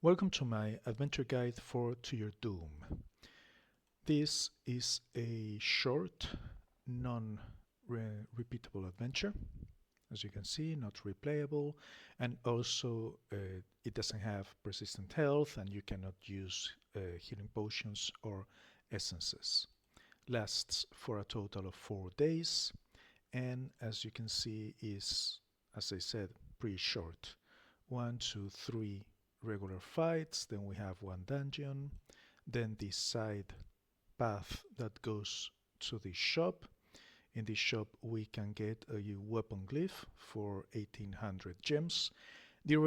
Welcome to my adventure guide for To Your Doom. This is a short, non-repeatable adventure. As you can see, not replayable, and also it doesn't have persistent health, and you cannot use healing potions or essences. Lasts for a total of 4 days, and as you can see is, as I said, pretty short. 1, 2, 3 regular fights, then we have one dungeon, then this side path that goes to the shop. In this shop we can get a weapon glyph for 1800 gems. The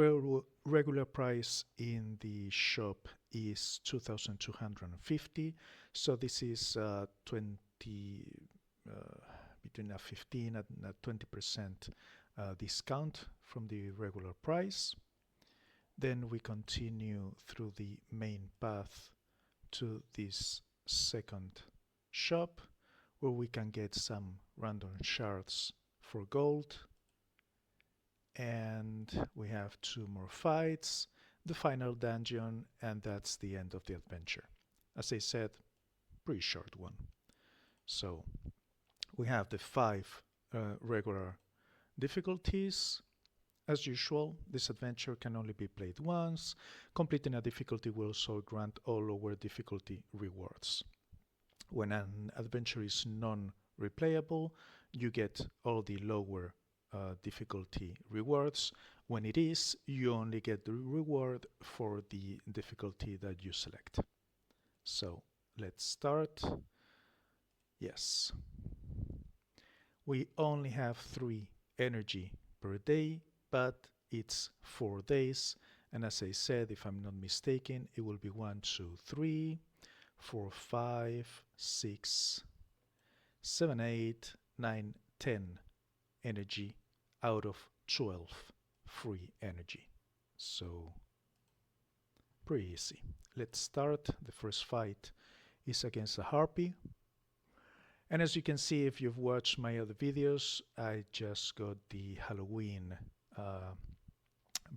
regular price in the shop is 2250, so this is 20 between a 15 and a 20% discount from the regular price. Then we continue through the main path to this second shop where we can get some random shards for gold. And we have 2 more fights, the final dungeon, and that's the end of the adventure. As I said, pretty short one. So we have the 5 regular difficulties. As usual, this adventure can only be played once. Completing a difficulty will also grant all lower difficulty rewards. When an adventure is non-replayable, you get all the lower difficulty rewards. When it is, you only get the reward for the difficulty that you select. So let's start. Yes. We only have 3 energy per day, but it's 4 days, and as I said, if I'm not mistaken, it will be 1, 2, 3, 4, 5, 6, 7, 8, 9, 10 energy out of 12 free energy. So pretty easy. Let's start. The first fight is against a harpy. And as you can see, if you've watched my other videos, I just got the Halloween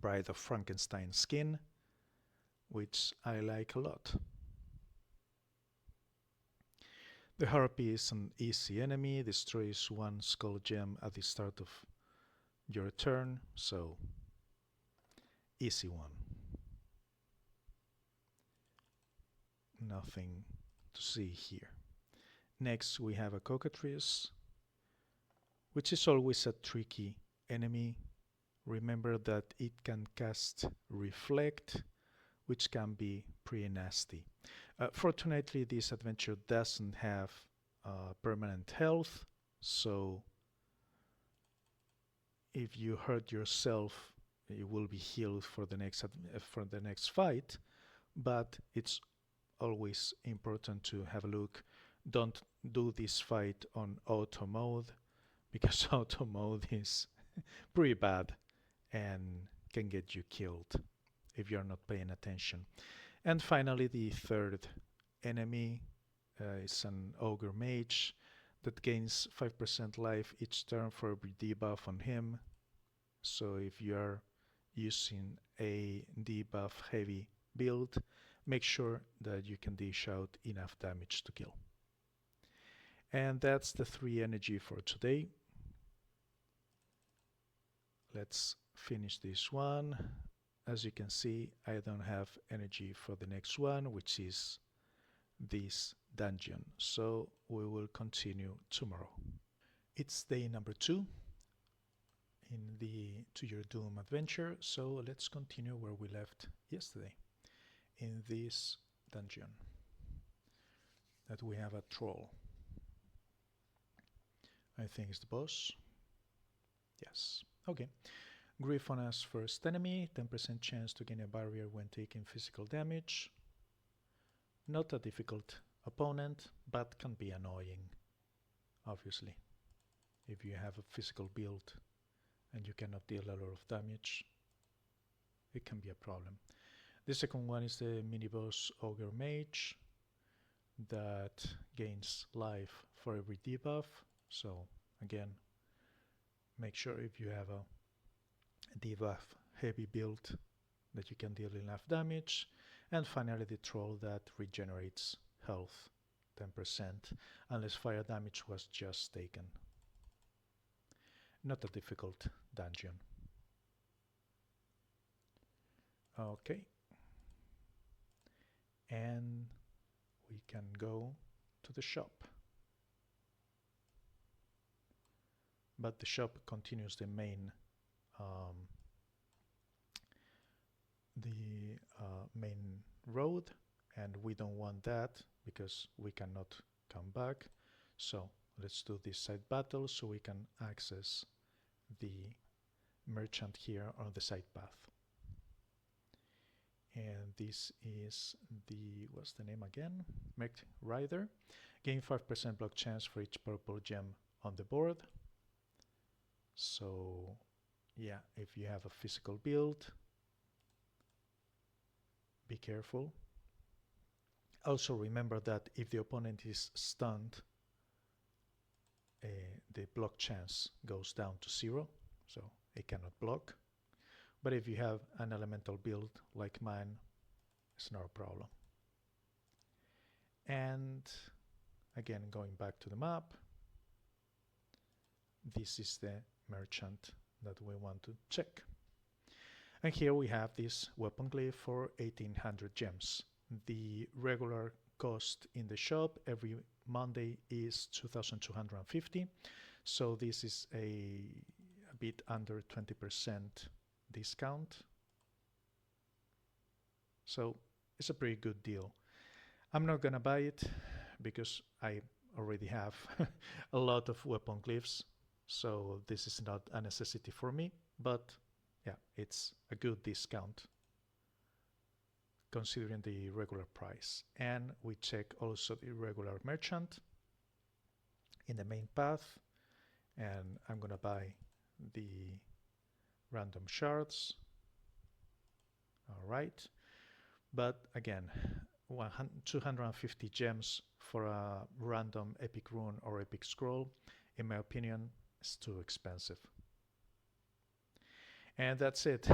Bride of Frankenstein skin, which I like a lot. The harpy is an easy enemy, destroys 1 skull gem at the start of your turn, so easy one. Nothing to see here. Next we have a cockatrice, which is always a tricky enemy. Remember that it can cast Reflect, which can be pretty nasty. Fortunately, this adventure doesn't have permanent health, so if you hurt yourself, you will be healed for the next fight. But it's always important to have a look. Don't do this fight on auto mode, because auto mode is pretty bad and can get you killed if you're not paying attention. And finally, the third enemy is an ogre mage that gains 5% life each turn for every debuff on him. So if you are using a debuff heavy build, make sure that you can dish out enough damage to kill. And that's the 3 energy for today. Let's finish this one. As you can see, I don't have energy for the next one, which is this dungeon, so we will continue tomorrow. It's day number 2 in the To Your Doom adventure, so let's continue where we left yesterday, in this dungeon that we have a troll. I think it's the boss. Yes. Okay. Griffona's first enemy, 10% chance to gain a barrier when taking physical damage. Not a difficult opponent, but can be annoying, obviously. If you have a physical build and you cannot deal a lot of damage, it can be a problem. The second one is the mini-boss Ogre Mage that gains life for every debuff. So again, make sure if you have a debuff heavy build that you can deal enough damage, and finally the troll that regenerates health 10% unless fire damage was just taken. Not a difficult dungeon. Okay, and we can go to the shop. But the shop continues the main main road, and we don't want that because we cannot come back. So let's do this side battle so we can access the merchant here on the side path. And this is the, what's the name again? Mech Rider. Gain 5% block chance for each purple gem on the board. So yeah, if you have a physical build, be careful. Also remember that if the opponent is stunned, the block chance goes down to 0, so it cannot block. But if you have an elemental build like mine, it's not a problem. And again, going back to the map, this is the merchant that we want to check. And here we have this weapon glyph for 1800 gems. The regular cost in the shop every Monday is 2250, so this is a bit under 20% discount. So it's a pretty good deal. I'm not gonna buy it because I already have a lot of weapon glyphs, so this is not a necessity for me, but yeah, it's a good discount considering the regular price. And we check also the regular merchant in the main path, and I'm gonna buy the random shards. All right, but again, 250 gems for a random epic rune or epic scroll, in my opinion, is too expensive. And that's it.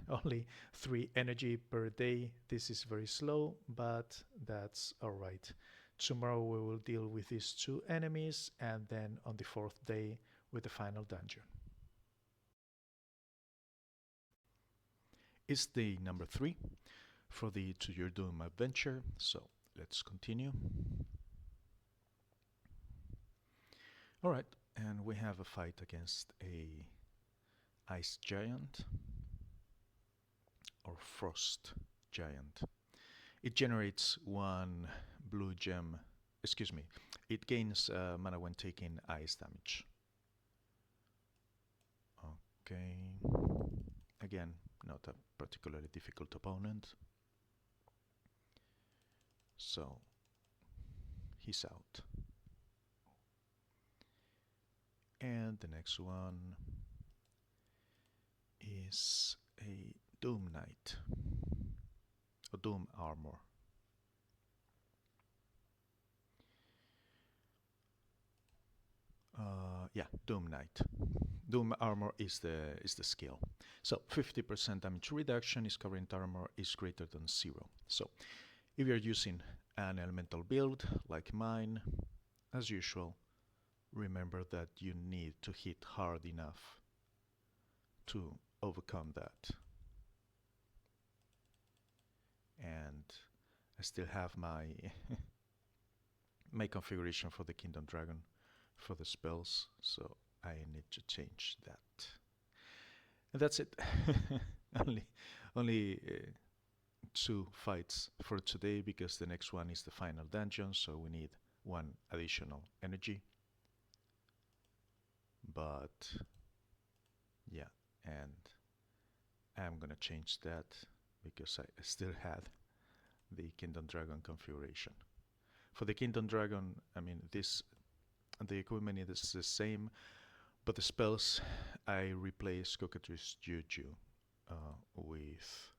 Only 3 energy per day. This is very slow, but that's all right. Tomorrow we will deal with these 2 enemies, and then on the 4th day with the final dungeon. It's day number 3 for the To Your Doom adventure, so let's continue. Alright, and we have a fight against a ice giant or frost giant. It generates 1 blue gem, excuse me, it gains mana when taking ice damage. Okay, again, not a particularly difficult opponent. So, he's out. And the next one is a Doom Knight, a Doom Armor. Yeah, Doom Knight. Doom Armor is the skill. So 50% damage reduction is current armor is greater than 0. So if you're using an elemental build like mine, as usual, remember that you need to hit hard enough to overcome that. And I still have my my configuration for the Kingdom Dragon for the spells, so I need to change that. And that's it. only 2 fights for today, because the next one is the final dungeon, so we need 1 additional energy. But yeah, and I'm gonna change that because I still had the Kingdom Dragon configuration. For the Kingdom Dragon, I mean, the equipment is the same, but the spells, I replace Cockatrice Juju with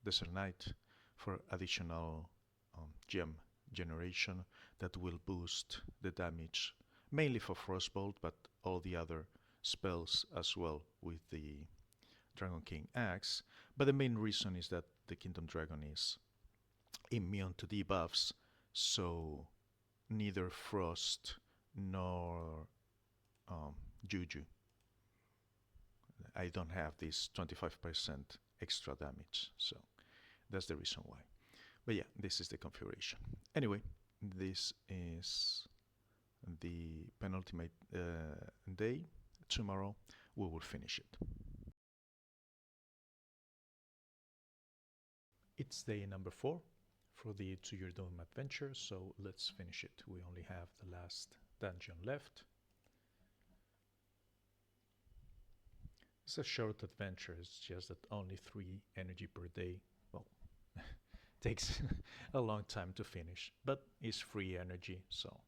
Desert Knight for additional gem generation that will boost the damage, mainly for Frostbolt, but all the other spells as well with the Dragon King axe, but the main reason is that the Kingdom Dragon is immune to debuffs, so neither Frost nor Juju. I don't have this 25% extra damage, so that's the reason why. But yeah, this is the configuration. Anyway, this is the penultimate day. Tomorrow we will finish it. It's day number 4 for the To Your Doom adventure, so let's finish it. We only have the last dungeon left. It's a short adventure, it's just that only 3 energy per day. Well, takes a long time to finish, but it's free energy, so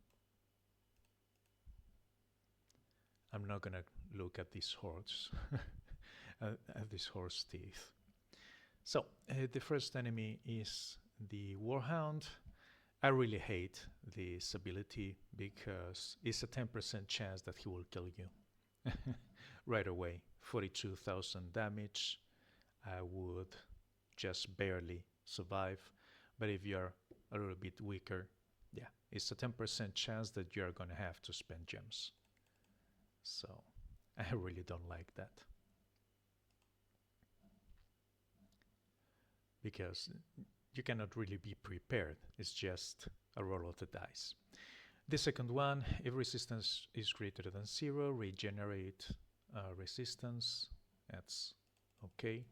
I'm not gonna look at this horse, at this horse teeth. So, the first enemy is the Warhound. I really hate this ability because it's a 10% chance that he will kill you right away. 42,000 damage. I would just barely survive. But if you're a little bit weaker, yeah, it's a 10% chance that you're gonna have to spend gems. So, I really don't like that. Because you cannot really be prepared. It's just a roll of the dice. The second one, if resistance is greater than 0, regenerate resistance. That's okay.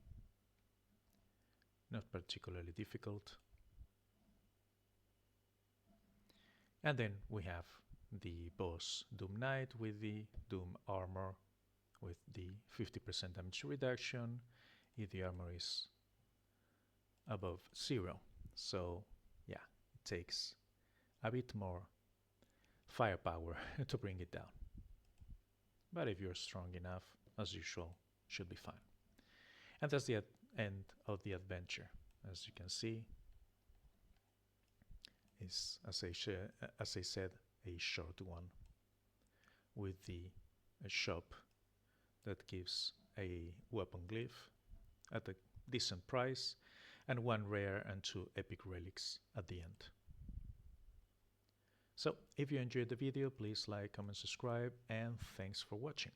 Not particularly difficult. And then we have the boss Doom Knight with the Doom armor with the 50% damage reduction if the armor is above 0. So yeah, it takes a bit more firepower to bring it down. But if you're strong enough, as usual, should be fine. And that's the end of the adventure. As you can see, is, as I said, a short one with the shop that gives a weapon glyph at a decent price and 1 rare and 2 epic relics at the end. So if you enjoyed the video, please like, comment, subscribe, and thanks for watching.